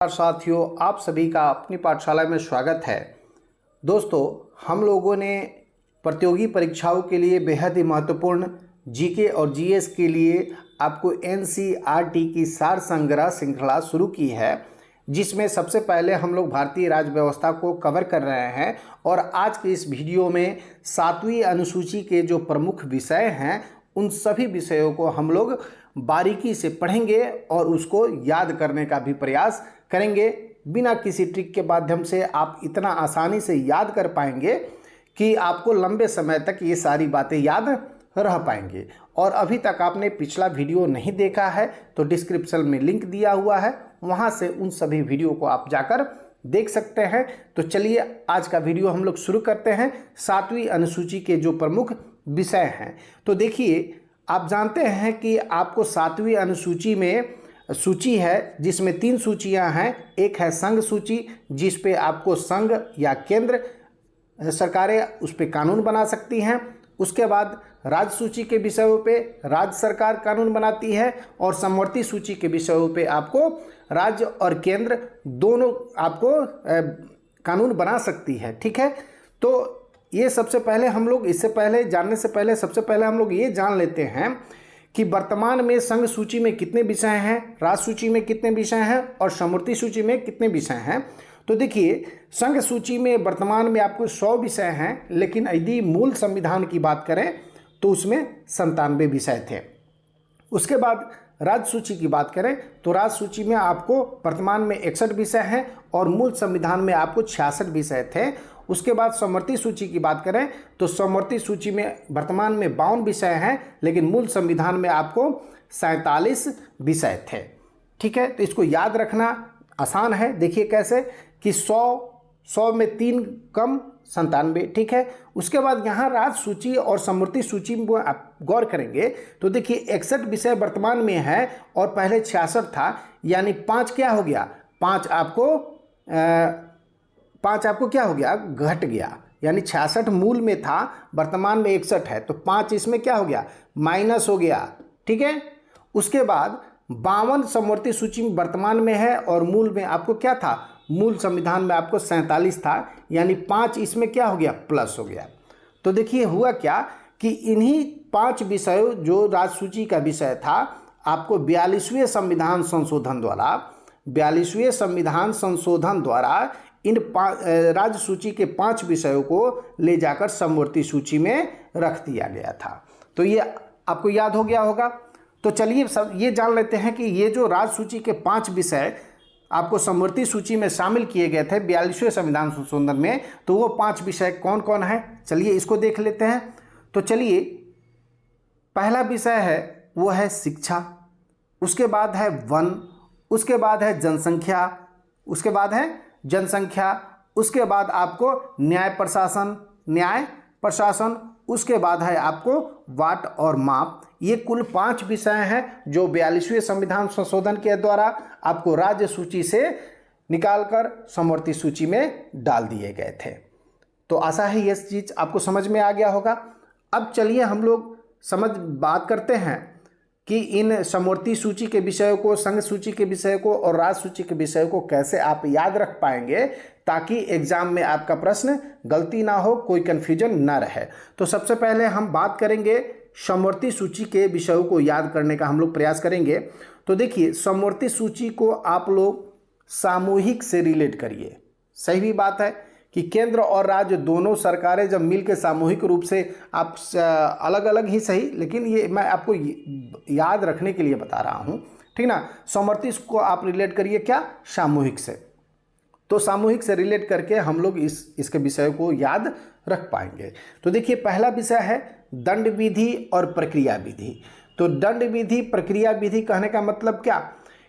साथियों, आप सभी का अपनी पाठशाला में स्वागत है। दोस्तों, हम लोगों ने प्रतियोगी परीक्षाओं के लिए बेहद ही महत्वपूर्ण जीके और जीएस के लिए आपको एनसीईआरटी की सार संग्रह श्रृंखला शुरू की है, जिसमें सबसे पहले हम लोग भारतीय राज्य व्यवस्था को कवर कर रहे हैं। और आज के इस वीडियो में 7वीं अनुसूची के जो प्रमुख विषय हैं उन सभी विषयों को हम लोग बारीकी से पढ़ेंगे और उसको याद करने का भी प्रयास करेंगे। बिना किसी ट्रिक के माध्यम से आप इतना आसानी से याद कर पाएंगे कि आपको लंबे समय तक ये सारी बातें याद रह पाएंगे। और अभी तक आपने पिछला वीडियो नहीं देखा है तो डिस्क्रिप्शन में लिंक दिया हुआ है, वहाँ से उन सभी वीडियो को आप जाकर देख सकते हैं। तो चलिए आज का वीडियो हम लोग शुरू करते हैं 7वीं अनुसूची के जो प्रमुख विषय हैं। तो देखिए, आप जानते हैं कि आपको 7वीं अनुसूची में सूची है जिसमें 3 सूचियां हैं। एक है संघ सूची, जिस पे आपको संघ या केंद्र सरकारें उस पर कानून बना सकती हैं। उसके बाद राज्य सूची के विषयों पे राज्य सरकार कानून बनाती है, और समवर्ती सूची के विषयों पे आपको राज्य और केंद्र दोनों आपको कानून बना सकती है। ठीक है, तो ये सबसे पहले हम लोग इससे पहले जानने से पहले सबसे पहले हम लोग ये जान लेते हैं कि वर्तमान में संघ सूची में कितने विषय हैं, राज्य सूची में कितने विषय हैं और समवर्ती सूची में कितने विषय हैं। तो देखिए, संघ सूची में वर्तमान में आपको 100 विषय हैं, लेकिन यदि मूल संविधान की बात करें तो उसमें 97 विषय थे। उसके बाद राज्य सूची की बात करें तो राज्य सूची में आपको वर्तमान में 61 विषय हैं और मूल संविधान में आपको 66 विषय थे। उसके बाद समवर्ती सूची की बात करें तो समवर्ती सूची में वर्तमान में 52 विषय हैं, लेकिन मूल संविधान में आपको 47 विषय थे। ठीक है, तो इसको याद रखना आसान है। देखिए कैसे कि 100 में 3 कम 97। ठीक है, उसके बाद यहाँ राज्य सूची और समवर्ती सूची में आप गौर करेंगे तो देखिए 61 विषय वर्तमान में है और पहले 66 था, यानी 5 क्या हो गया, 5 आपको क्या हो गया, घट गया। यानी 66 मूल में था, वर्तमान में 61 है, तो 5 इसमें क्या हो गया, माइनस हो गया। ठीक है, उसके बाद 52 समवर्ती सूची में वर्तमान में है और मूल में आपको क्या था, मूल संविधान में आपको 47 था, यानी 5 इसमें क्या हो गया, प्लस हो गया। तो देखिए हुआ क्या कि इन्हीं 5 विषयों जो राज्य सूची का विषय था आपको 42वें संविधान संशोधन द्वारा इन राज्य सूची के 5 विषयों को ले जाकर समवर्ती सूची में रख दिया गया था। तो ये आपको याद हो गया होगा। तो चलिए सब ये जान लेते हैं कि ये जो राज्य सूची के 5 विषय आपको समवर्ती सूची में शामिल किए गए थे 42वें संविधान संशोधन में, तो वो 5 विषय कौन कौन है, चलिए इसको देख लेते हैं। तो चलिए, पहला विषय है वो है शिक्षा, उसके बाद है वन, उसके बाद है जनसंख्या, उसके बाद आपको न्याय प्रशासन, उसके बाद है आपको वाट और माप। ये कुल 5 विषय हैं जो 42वें संविधान संशोधन के द्वारा आपको राज्य सूची से निकालकर समवर्ती सूची में डाल दिए गए थे। तो आशा है ये चीज़ आपको समझ में आ गया होगा। अब चलिए हम लोग बात करते हैं कि इन समवर्ती सूची के विषयों को, संघ सूची के विषय को और राज्य सूची के विषय को कैसे आप याद रख पाएंगे ताकि एग्जाम में आपका प्रश्न गलती ना हो, कोई कन्फ्यूजन ना रहे। तो सबसे पहले हम बात करेंगे समवर्ती सूची के विषयों को याद करने का हम लोग प्रयास करेंगे। तो देखिए, समवर्ती सूची को आप लोग सामूहिक से रिलेट करिए। सही भी बात है कि केंद्र और राज्य दोनों सरकारें जब मिलकर सामूहिक रूप से, आप अलग अलग ही सही, लेकिन ये मैं आपको याद रखने के लिए बता रहा हूँ, ठीक ना। समवर्ती को आप रिलेट करिए क्या, सामूहिक से। तो सामूहिक से रिलेट करके हम लोग इसके विषय को याद रख पाएंगे। तो देखिए, पहला विषय है दंड विधि और प्रक्रिया विधि। तो दंड विधि, प्रक्रिया विधि कहने का मतलब क्या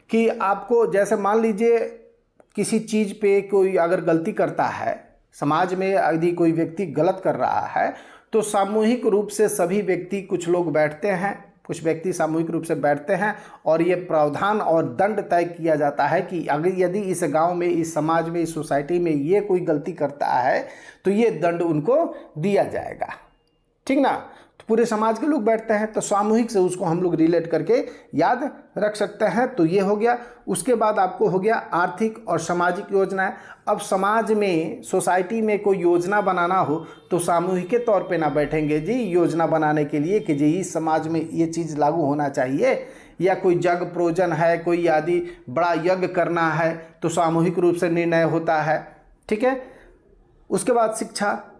कि आपको, जैसे मान लीजिए किसी चीज़ पे कोई अगर गलती करता है, समाज में यदि कोई व्यक्ति गलत कर रहा है, तो सामूहिक रूप से सभी व्यक्ति, कुछ लोग बैठते हैं, कुछ व्यक्ति सामूहिक रूप से बैठते हैं और ये प्रावधान और दंड तय किया जाता है कि अगर यदि इस गांव में, इस समाज में, इस सोसाइटी में ये कोई गलती करता है तो ये दंड उनको दिया जाएगा। ठीक ना। तो पूरे समाज के लोग बैठते हैं, तो सामूहिक से उसको हम लोग रिलेट करके याद रख सकते हैं। तो ये हो गया। उसके बाद आपको हो गया आर्थिक और सामाजिक योजनाएं। अब समाज में, सोसाइटी में कोई योजना बनाना हो तो सामूहिक के तौर पे ना बैठेंगे जी योजना बनाने के लिए कि जी इस समाज में ये चीज़ लागू होना चाहिए, या कोई जग प्रोजन है, कोई आदि बड़ा यज्ञ करना है तो सामूहिक रूप से निर्णय होता है। ठीक है। उसके बाद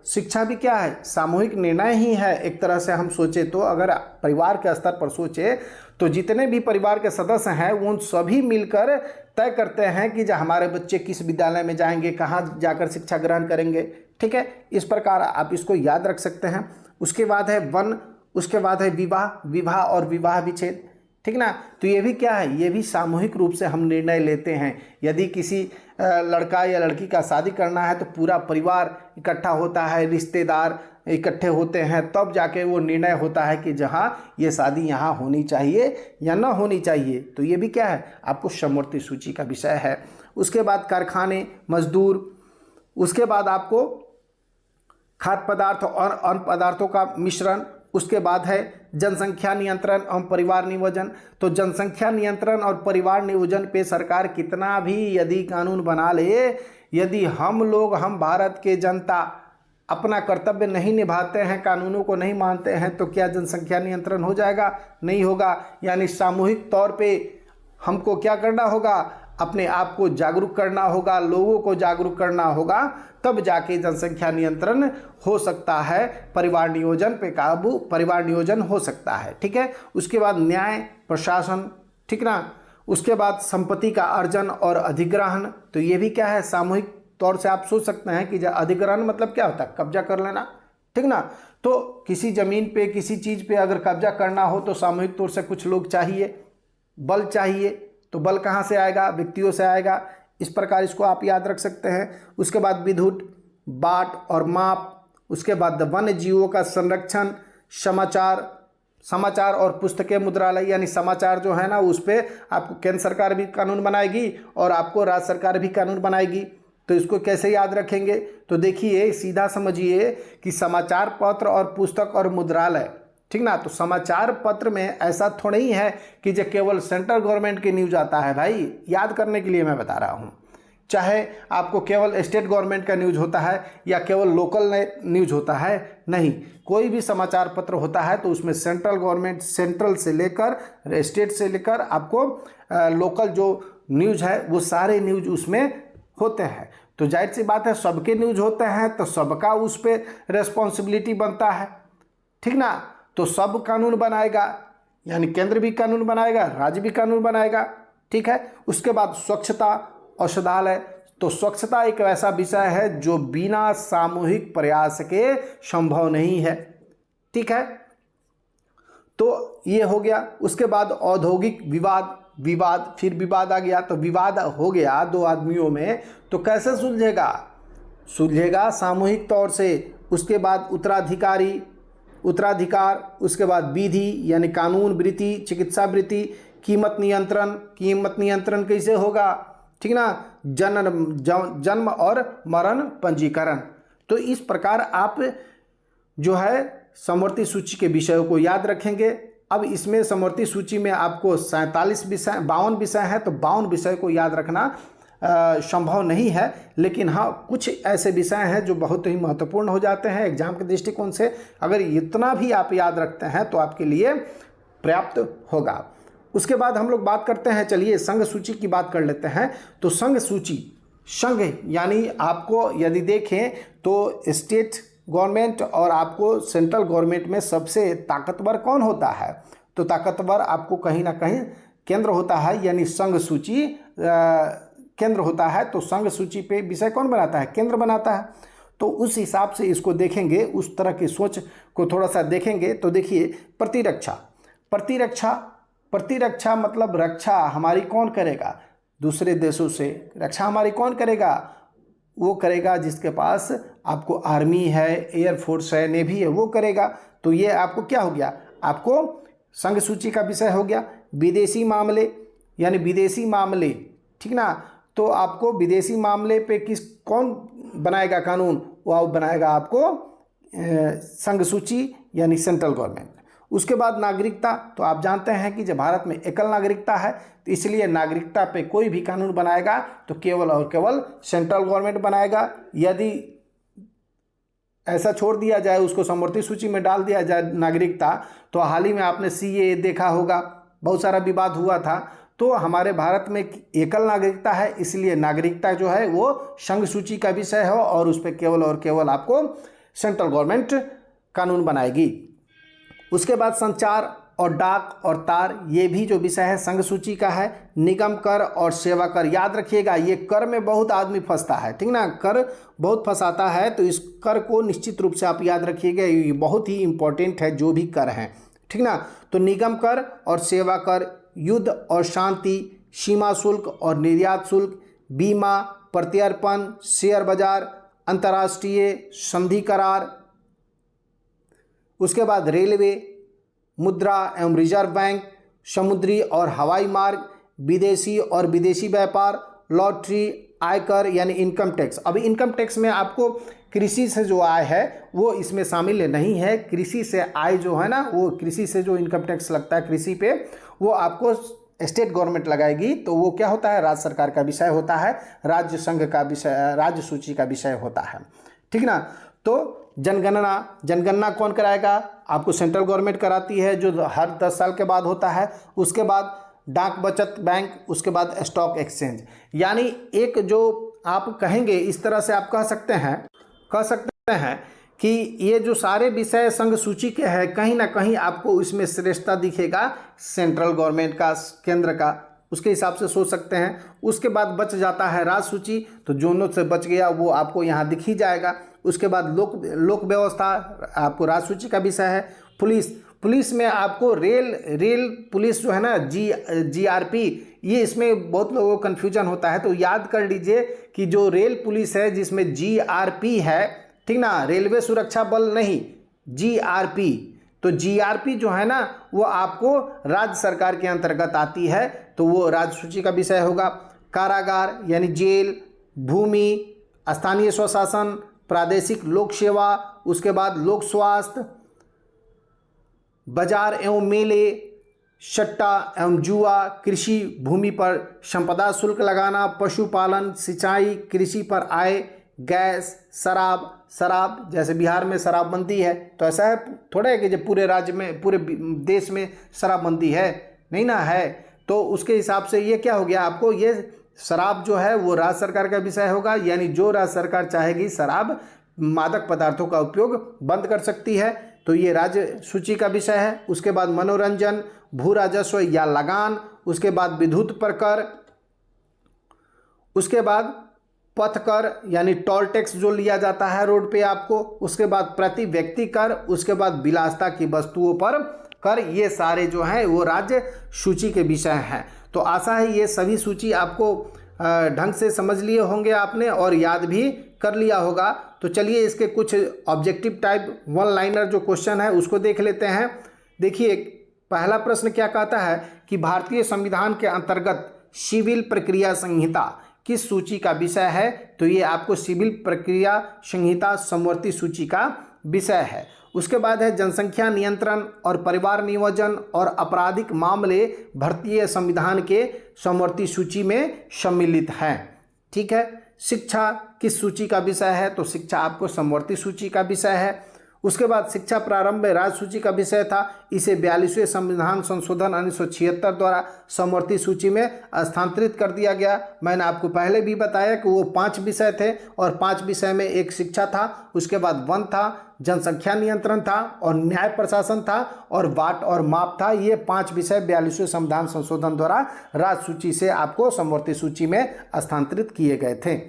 शिक्षा भी क्या है, सामूहिक निर्णय ही है एक तरह से हम सोचे तो। अगर परिवार के स्तर पर सोचे तो जितने भी परिवार के सदस्य हैं उन सभी मिलकर तय करते हैं कि जो हमारे बच्चे किस विद्यालय में जाएंगे, कहाँ जाकर शिक्षा ग्रहण करेंगे। ठीक है, इस प्रकार आप इसको याद रख सकते हैं। उसके बाद है वन, उसके बाद है विवाह और विवाह विच्छेद। ठीक ना, तो ये भी क्या है, ये भी सामूहिक रूप से हम निर्णय लेते हैं। यदि किसी लड़का या लड़की का शादी करना है तो पूरा परिवार इकट्ठा होता है, रिश्तेदार इकट्ठे होते हैं, तब जाके वो निर्णय होता है कि जहाँ ये शादी यहाँ होनी चाहिए या ना होनी चाहिए। तो ये भी क्या है, आपको समवर्ती सूची का विषय है। उसके बाद कारखाने, मजदूर, उसके बाद आपको खाद्य पदार्थ और अन्य पदार्थों का मिश्रण, उसके बाद है जनसंख्या नियंत्रण एवं परिवार नियोजन। तो जनसंख्या नियंत्रण और परिवार नियोजन पे सरकार कितना भी यदि कानून बना ले, यदि हम भारत के जनता अपना कर्तव्य नहीं निभाते हैं, कानूनों को नहीं मानते हैं, तो क्या जनसंख्या नियंत्रण हो जाएगा? नहीं होगा। यानी सामूहिक तौर पे हमको क्या करना होगा, अपने आप को जागरूक करना होगा, लोगों को जागरूक करना होगा, तब जाके जनसंख्या नियंत्रण हो सकता है, परिवार नियोजन पे काबू, परिवार नियोजन हो सकता है। ठीक है। उसके बाद न्याय प्रशासन, ठीक ना। उसके बाद संपत्ति का अर्जन और अधिग्रहण, तो ये भी क्या है, सामूहिक तौर से आप सोच सकते हैं कि अधिग्रहण मतलब क्या होता है, कब्जा कर लेना। ठीक ना, तो किसी जमीन पे, किसी चीज पे अगर कब्जा करना हो तो सामूहिक तौर से कुछ लोग चाहिए, बल चाहिए, तो बल कहाँ से आएगा, व्यक्तियों से आएगा। इस प्रकार इसको आप याद रख सकते हैं। उसके बाद विद्युत, बाट और माप, उसके बाद वन्य जीवों का संरक्षण, समाचार और पुस्तकें मुद्रालय, यानी समाचार जो है ना उस पर आपको केंद्र सरकार भी कानून बनाएगी और आपको राज्य सरकार भी कानून बनाएगी। तो इसको कैसे याद रखेंगे, तो देखिए सीधा समझिए कि समाचार पत्र और पुस्तक और मुद्रालय, ठीक ना। तो समाचार पत्र में ऐसा थोड़ा ही है कि जो केवल सेंट्रल गवर्नमेंट की न्यूज आता है, भाई याद करने के लिए मैं बता रहा हूँ। चाहे आपको केवल स्टेट गवर्नमेंट का न्यूज होता है या केवल लोकल न्यूज होता है, नहीं, कोई भी समाचार पत्र होता है तो उसमें सेंट्रल गवर्नमेंट, सेंट्रल से लेकर स्टेट से लेकर आपको लोकल जो न्यूज है वो सारे न्यूज उसमें होते हैं। तो जाहिर सी बात है सबके न्यूज होते हैं तो सबका उस पर रेस्पॉन्सिबिलिटी बनता है, ठीक ना। तो सब कानून बनाएगा, यानी केंद्र भी कानून बनाएगा, राज्य भी कानून बनाएगा, ठीक है। उसके बाद स्वच्छता औषधालय, तो स्वच्छता एक ऐसा विषय है जो बिना सामूहिक प्रयास के संभव नहीं है, ठीक है। तो ये हो गया। उसके बाद औद्योगिक विवाद, फिर विवाद आ गया। तो विवाद हो गया दो आदमियों में, तो कैसे सुलझेगा सामूहिक तौर से। उसके बाद उत्तराधिकार, उसके बाद विधि यानी कानून, वृत्ति, चिकित्सा वृत्ति, कीमत नियंत्रण कैसे होगा, ठीक ना। जन्म और मरण पंजीकरण। तो इस प्रकार आप जो है समवर्ती सूची के विषयों को याद रखेंगे। अब इसमें समवर्ती सूची में आपको 52 विषय हैं, तो 52 विषय को याद रखना संभव नहीं है, लेकिन हाँ कुछ ऐसे विषय हैं जो बहुत ही महत्वपूर्ण हो जाते हैं एग्जाम के दृष्टिकोण से। अगर इतना भी आप याद रखते हैं तो आपके लिए पर्याप्त होगा। उसके बाद हम लोग बात करते हैं, चलिए संघ सूची की बात कर लेते हैं। तो संघ सूची, संघ यानी आपको यदि देखें तो स्टेट गवर्नमेंट और आपको सेंट्रल गवर्नमेंट में सबसे ताकतवर कौन होता है, तो ताकतवर आपको कहीं ना कहीं केंद्र होता है, यानी संघ सूची केंद्र होता है। तो संघ सूची पे विषय कौन बनाता है, केंद्र बनाता है। तो उस हिसाब से इसको देखेंगे, उस तरह की सोच को थोड़ा सा देखेंगे। तो देखिए प्रतिरक्षा मतलब रक्षा हमारी कौन करेगा, दूसरे देशों से रक्षा हमारी कौन करेगा, वो करेगा जिसके पास आपको आर्मी है, एयरफोर्स है, नेवी है, वो करेगा। तो ये आपको क्या हो गया, आपको संघ सूची का विषय हो गया। विदेशी मामले यानी विदेशी मामले, ठीक ना। तो आपको विदेशी मामले पे कौन बनाएगा कानून, वो बनाएगा आपको संघ सूची यानी सेंट्रल गवर्नमेंट। उसके बाद नागरिकता, तो आप जानते हैं कि जब भारत में एकल नागरिकता है तो इसलिए नागरिकता पे कोई भी कानून बनाएगा तो केवल और केवल सेंट्रल गवर्नमेंट बनाएगा। यदि ऐसा छोड़ दिया जाए, उसको समवर्ती सूची में डाल दिया जाए नागरिकता, तो हाल ही में आपने सीएए देखा होगा, बहुत सारा विवाद हुआ था। तो हमारे भारत में एकल नागरिकता है, इसलिए नागरिकता जो है वो संघ सूची का विषय हो और उस पर केवल और केवल आपको सेंट्रल गवर्नमेंट कानून बनाएगी। उसके बाद संचार और डाक और तार, ये भी जो विषय है संघ सूची का है। निगम कर और सेवा कर, याद रखिएगा ये कर में बहुत आदमी फंसता है, ठीक ना, कर बहुत फंसाता है, तो इस कर को निश्चित रूप से आप याद रखिएगा, ये बहुत ही इंपॉर्टेंट है जो भी कर हैं, ठीक ना। तो निगम कर और सेवा कर, युद्ध और शांति, सीमा शुल्क और निर्यात शुल्क, बीमा, प्रत्यर्पण, शेयर बाजार, अंतर्राष्ट्रीय संधि करार। उसके बाद रेलवे, मुद्रा एवं रिजर्व बैंक, समुद्री और हवाई मार्ग, विदेशी और विदेशी व्यापार, लॉटरी, आयकर यानी इनकम टैक्स। अब इनकम टैक्स में आपको कृषि से जो आय है वो इसमें शामिल नहीं है। कृषि से आय जो है ना, वो कृषि से जो इनकम टैक्स लगता है कृषि पे, वो आपको स्टेट गवर्नमेंट लगाएगी। तो वो क्या होता है, राज्य सरकार का विषय होता है, राज्य संघ का विषय, राज्य सूची का विषय होता है, ठीक ना। तो जनगणना कौन कराएगा, आपको सेंट्रल गवर्नमेंट कराती है, जो हर 10 साल के बाद होता है। उसके बाद डाक बचत बैंक, उसके बाद स्टॉक एक्सचेंज। यानी एक जो आप कहेंगे, इस तरह से आप कह सकते हैं कि ये जो सारे विषय संघ सूची के हैं, कहीं ना कहीं आपको इसमें श्रेष्ठता दिखेगा सेंट्रल गवर्नमेंट का, केंद्र का, उसके हिसाब से सोच सकते हैं। उसके बाद बच जाता है राज्य सूची, तो जोनों से बच गया वो आपको यहाँ दिख ही जाएगा। उसके बाद लोक व्यवस्था आपको राज्य सूची का विषय है। पुलिस में आपको रेल पुलिस जो है ना, जीआरपी, ये इसमें बहुत लोगों को कन्फ्यूजन होता है, तो याद कर लीजिए कि जो रेल पुलिस है जिसमें जीआरपी है, ठीक ना, रेलवे सुरक्षा बल नहीं, जीआरपी। तो जीआरपी जो है ना वो आपको राज्य सरकार के अंतर्गत आती है, तो वो राज्य सूची का विषय होगा। कारागार यानी जेल, भूमि, स्थानीय स्वशासन, प्रादेशिक लोक सेवा, उसके बाद लोक स्वास्थ्य, बाजार एवं मेले, सट्टा एवं जुआ, कृषि भूमि पर संपदा शुल्क लगाना, पशुपालन, सिंचाई, कृषि पर आय, गैस, शराब, जैसे बिहार में शराबबंदी है, तो ऐसा है थोड़ा है कि जब पूरे राज्य में, पूरे देश में शराबबंदी है, नहीं ना है, तो उसके हिसाब से ये क्या हो गया, आपको ये शराब जो है वो राज्य सरकार का विषय होगा। यानी जो राज्य सरकार चाहेगी शराब, मादक पदार्थों का उपयोग बंद कर सकती है, तो ये राज्य सूची का विषय है। उसके बाद मनोरंजन, भू राजस्व या लगान, उसके बाद विद्युत पर कर, उसके बाद पथ कर यानी टोल टैक्स जो लिया जाता है रोड पे आपको, उसके बाद प्रति व्यक्ति कर, उसके बाद विलासिता की वस्तुओं पर कर, ये सारे जो हैं वो राज्य सूची के विषय हैं। तो आशा है ये सभी सूची आपको ढंग से समझ लिए होंगे आपने और याद भी कर लिया होगा। तो चलिए इसके कुछ ऑब्जेक्टिव टाइप 1 लाइनर जो क्वेश्चन है उसको देख लेते हैं। देखिए पहला प्रश्न क्या कहता है कि भारतीय संविधान के अंतर्गत सिविल प्रक्रिया संहिता किस सूची का विषय है, तो ये आपको सिविल प्रक्रिया संहिता समवर्ती सूची का विषय है। उसके बाद है जनसंख्या नियंत्रण और परिवार नियोजन और आपराधिक मामले भारतीय संविधान के समवर्ती सूची में सम्मिलित हैं, ठीक है। शिक्षा किस सूची का विषय है, तो शिक्षा आपको समवर्ती सूची का विषय है। उसके बाद शिक्षा प्रारंभ में राज्य सूची का विषय था, इसे 42वें संविधान संशोधन 1976 द्वारा समवर्ती सूची में स्थानांतरित कर दिया गया। मैंने आपको पहले भी बताया कि वो 5 विषय थे और 5 विषय में एक शिक्षा था, उसके बाद वन था, जनसंख्या नियंत्रण था और न्याय प्रशासन था और बाट और माप था। ये 5 विषय 42वें संविधान संशोधन द्वारा राज्य सूची से आपको समवर्ती सूची में स्थानांतरित किए गए थे।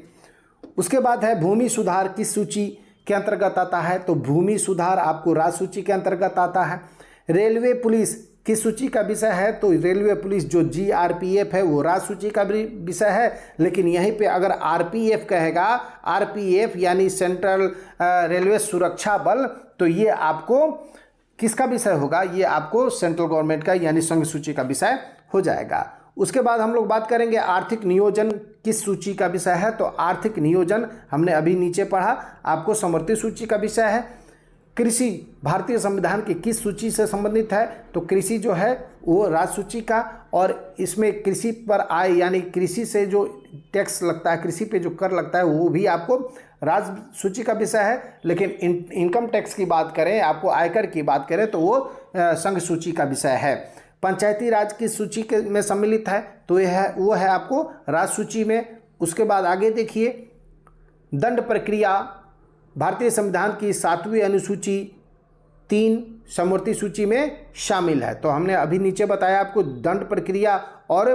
उसके बाद है भूमि सुधार किस सूची के अंतर्गत आता है, तो भूमि सुधार आपको राज्य सूची के अंतर्गत आता है। रेलवे पुलिस किस सूची का विषय है, तो रेलवे पुलिस जो जीआरपीएफ है वो राज्य सूची का विषय है, लेकिन यहीं पे अगर आरपीएफ कहेगा, आरपीएफ यानी सेंट्रल रेलवे सुरक्षा बल, तो ये आपको किसका विषय होगा, ये आपको सेंट्रल गवर्नमेंट का यानी संघ सूची का विषय हो जाएगा। उसके बाद हम लोग बात करेंगे आर्थिक नियोजन किस सूची का विषय है, तो आर्थिक नियोजन हमने अभी नीचे पढ़ा, आपको समवर्ती सूची का विषय है। कृषि भारतीय संविधान की किस सूची से संबंधित है? तो कृषि जो है वो राज्य सूची का, और इसमें कृषि पर आय यानी कृषि से जो टैक्स लगता है, कृषि पे जो कर लगता है, वो भी आपको राज्य सूची का विषय है। लेकिन इनकम टैक्स की बात करें, आपको आयकर की बात करें, तो वो संघ सूची का विषय है। पंचायती राज की सूची के में सम्मिलित है, तो यह है वो है आपको राज्य सूची में। उसके बाद आगे देखिए, दंड प्रक्रिया भारतीय संविधान की 7वीं अनुसूची 3 समवर्ती सूची में शामिल है। तो हमने अभी नीचे बताया आपको दंड प्रक्रिया और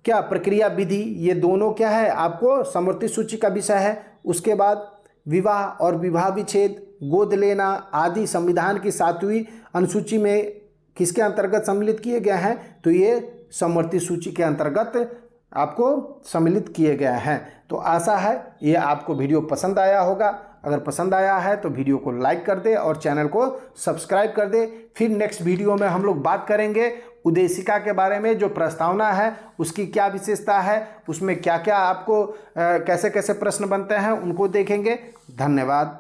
क्या प्रक्रिया विधि, ये दोनों क्या है आपको समवर्ती सूची का विषय है। उसके बाद विवाह और विवाह विच्छेद, गोद लेना आदि संविधान की 7वीं अनुसूची में किसके अंतर्गत सम्मिलित किए गए हैं? तो ये समवर्ती सूची के अंतर्गत आपको सम्मिलित किए गए हैं। तो आशा है ये आपको वीडियो पसंद आया होगा। अगर पसंद आया है तो वीडियो को लाइक कर दे और चैनल को सब्सक्राइब कर दे। फिर नेक्स्ट वीडियो में हम लोग बात करेंगे उद्देशिका के बारे में। जो प्रस्तावना है उसकी क्या विशेषता है, उसमें क्या क्या आपको कैसे कैसे प्रश्न बनते हैं, उनको देखेंगे। धन्यवाद।